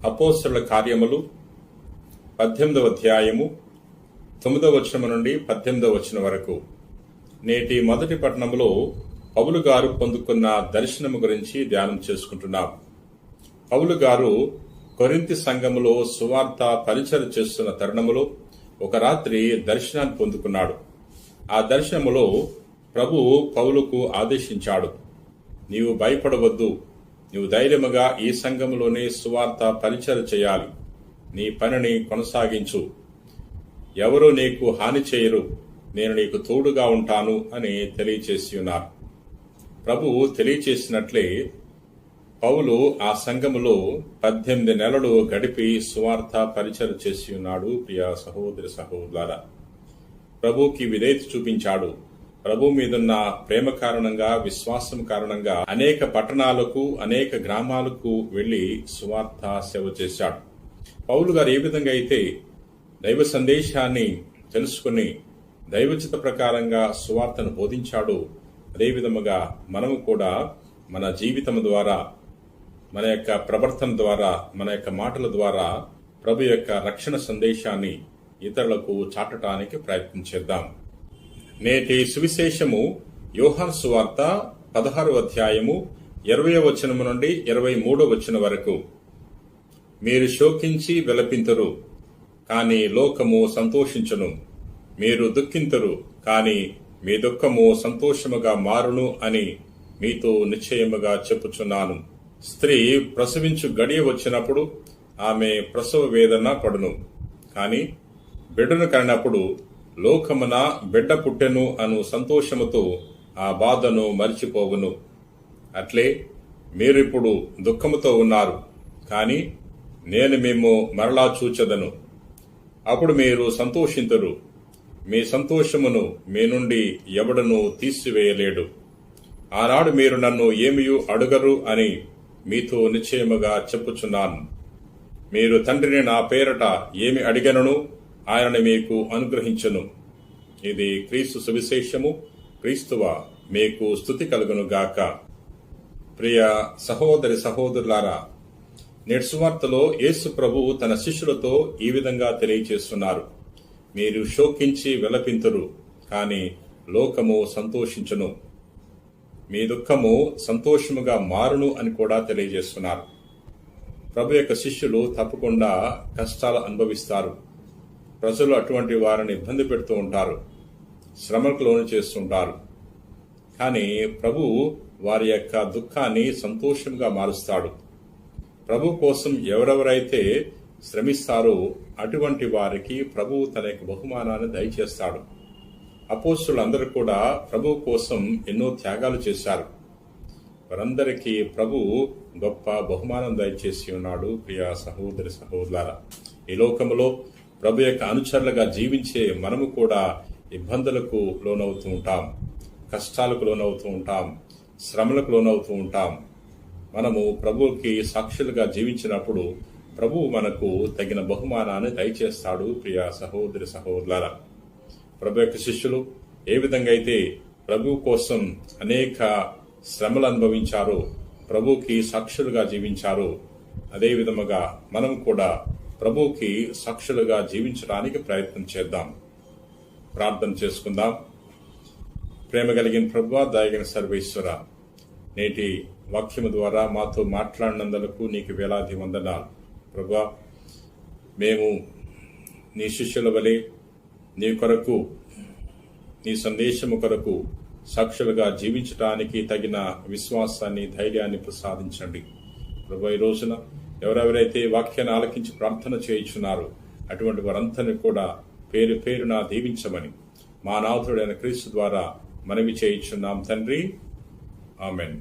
అపోస్తలుల కార్యములు 18వ అధ్యాయము 9వ వచనం నుండి 18వ వచనం వరకు. నేటి మొదటి పట్టణంలో పౌలు గారు పొందుకున్న దర్శనము గురించి ధ్యానం చేసుకుంటున్నాం. పౌలు గారు కొరింథీ సంఘములో సువార్త పరిచయం చేస్తున్న తరుణములో ఒక రాత్రి దర్శనాన్ని పొందుకున్నాడు. ఆ దర్శనములో ప్రభువు పౌలుకు ఆదేశించాడు, నీవు భయపడవద్దు, నీవు ధైర్యముగా ఈ సంఘములోనే సువార్త పరిచయం చేయాలి, నీ పనిని కొనసాగించు, ఎవరూ నీకు హాని చేయరు, నేను నీకు తోడుగా ఉంటాను అని తెలియచేసి ఉన్నారు. ప్రభువు తెలియచేసినట్లే పౌలు ఆ సంఘములో 18 నెలలు గడిపి సువార్త పరిచయం చేసి ఉన్నాడు. ప్రియ సహోదరి సహోదరులారా, ప్రభువుకి విధేయత చూపించాడు. ప్రభు మీదున్న ప్రేమ కారణంగా, విశ్వాసం కారణంగా అనేక పట్టణాలకు, అనేక గ్రామాలకు వెళ్లి సువార్త సేవ చేశాడు. పౌలు గారు ఏ విధంగా అయితే దైవ సందేశాన్ని తెలుసుకుని దైవచిత్త ప్రకారంగా సువార్తను బోధించాడు, అదేవిధముగా మనము కూడా మన జీవితం ద్వారా, మన యొక్క ప్రవర్తన ద్వారా, మన యొక్క మాటల ద్వారా ప్రభు యొక్క రక్షణ సందేశాన్ని ఇతరులకు చాటడానికి ప్రయత్నం చేద్దాం. నేటి సువిశేషము యోహాను సువార్త 16వ అధ్యాయము 20వ వచనం నుండి 23వ వచనం వరకు. మీరు శోకించి విలపింతురు, కాని లోకము సంతోషించును. మీరు దుఃఖింతురు, కాని మీ దుఃఖము సంతోషముగా మారును అని మీతో నిశ్చయముగా చెప్పుచున్నాను. స్త్రీ ప్రసవించు గడియ వచ్చినప్పుడు ఆమె ప్రసవ వేదన పడును, కాని బిడ్డను కనినప్పుడు లోకమున బిడ్డ పుట్టెను అను సంతోషముతో ఆ బాధను మరిచిపోవును. అట్లే మీరిప్పుడు దుఃఖముతో ఉన్నారు, కాని నేను మేము మరలా చూచెదను. అప్పుడు మీరు సంతోషింతురు. మీ సంతోషమును మీ నుండి ఎవడను తీసివేయలేడు. ఆనాడు మీరు నన్ను ఏమియూ అడుగరు అని మీతో నిశ్చయముగా చెప్పుచున్నాను. మీరు తండ్రిని నా పేరట ఏమి అడిగనను ఆయన మీకు అనుగ్రహించును. ఇది క్రీస్తు సువిశేషము. క్రీస్తువ మీకు స్తుతి కలుగును గాక. ప్రియ సహోదరి సహోదరులారా, నేటి సువార్తలో యేసు ప్రభువు తన శిష్యులతో ఈ విధంగా తెలియచేస్తున్నారు, మీరు శోకించి విలపింతురు, కాని లోకము సంతోషించును. మీ దుఃఖము సంతోషముగా మారును అని కూడా తెలియజేస్తున్నారు. ప్రభు యొక్క శిష్యులు తప్పకుండా కష్టాలు అనుభవిస్తారు. ప్రజలు అటువంటి వారిని ఇబ్బంది పెడుతూ ఉంటారు, శ్రమలకు లోను చేస్తుంటారు. కానీ ప్రభు వారి యొక్క దుఃఖాన్ని సంతోషంగా మారుస్తాడు. ప్రభు కోసం ఎవరెవరైతే శ్రమిస్తారో అటువంటి వారికి ప్రభువు తన యొక్క బహుమానాన్ని దయచేస్తాడు. అపోస్తలులందరూ కూడా ప్రభు కోసం ఎన్నో త్యాగాలు చేశారు. వారందరికీ ప్రభు గొప్ప బహుమానం దయచేసి ఉన్నాడు. ప్రియ సహోదరి సహోదరులారా, ఈ లోకములో ప్రభు యొక్క అనుచరులుగా జీవించే మనము కూడా ఇబ్బందులకు లోనవుతూ ఉంటాం, కష్టాలకు లోనవుతూ ఉంటాం, శ్రమలకు లోనవుతూ ఉంటాం. మనము ప్రభువుకి సాక్షులుగా జీవించినప్పుడు ప్రభువు మనకు తగిన బహుమానాన్ని దయచేస్తాడు. ప్రియ సహోదరి సహోదరులారా, ప్రభు యొక్క శిష్యులు ఏ విధంగా అయితే ప్రభు కోసం అనేక శ్రమలు అనుభవించారో, ప్రభువుకి సాక్షులుగా జీవించారో, అదే విధముగా మనం కూడా ప్రభువుకి సాక్షులుగా జీవించడానికి ప్రయత్నం చేద్దాం. ప్రార్థన చేసుకుందాం. ప్రేమ కలిగిన ప్రభువా, దయగలిగిన సర్వేశ్వర, నేటి వాక్యము ద్వారా మాతో మాట్లాడినందుకు నీకు వేలాది వందనాలు. ప్రభువా, మేము నీ శిష్యుల వలె నీ కొరకు, నీ సందేశము కొరకు సాక్షులుగా జీవించడానికి తగిన విశ్వాసాన్ని, ధైర్యాన్ని ప్రసాదించండి. ప్రభువా, ఈ రోజున ఎవరెవరైతే వాక్యాన్ని ఆలకించి ప్రార్థన చేయించున్నారో అటువంటి వారందరినీ కూడా పేరు పేరున దీవించమని మా నాథుడైన క్రీస్తు ద్వారా మనవి చేయించున్నాం తండ్రి. ఆమెన్.